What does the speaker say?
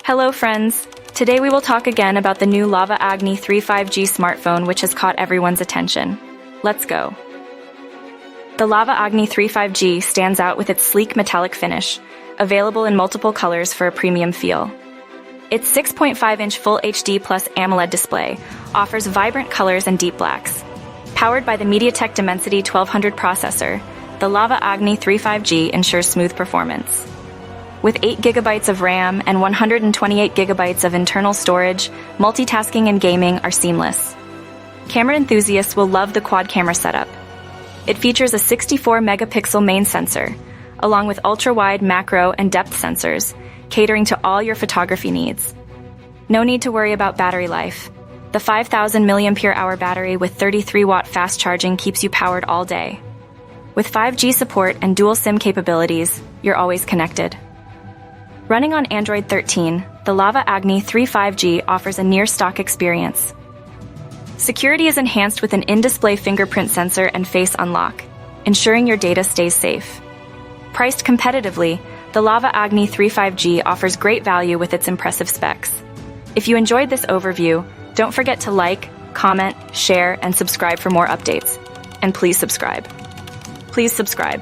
Hello friends! Today we will talk again about the new Lava Agni 3 5G smartphone which has caught everyone's attention. Let's go! The Lava Agni 3 5G stands out with its sleek metallic finish, available in multiple colors for a premium feel. Its 6.5-inch Full HD Plus AMOLED display offers vibrant colors and deep blacks. Powered by the MediaTek Dimensity 1200 processor, the Lava Agni 3 5G ensures smooth performance. With 8 GB of RAM and 128 GB of internal storage, multitasking and gaming are seamless. Camera enthusiasts will love the quad camera setup. It features a 64-megapixel main sensor, along with ultra-wide macro and depth sensors, catering to all your photography needs. No need to worry about battery life. The 5,000 mAh battery with 33-watt fast charging keeps you powered all day. With 5G support and dual SIM capabilities, you're always connected. Running on Android 13, the Lava Agni 3 5G offers a near-stock experience. Security is enhanced with an in-display fingerprint sensor and face unlock, ensuring your data stays safe. Priced competitively, the Lava Agni 3 5G offers great value with its impressive specs. If you enjoyed this overview, don't forget to like, comment, share, and subscribe for more updates. And please subscribe. Please subscribe.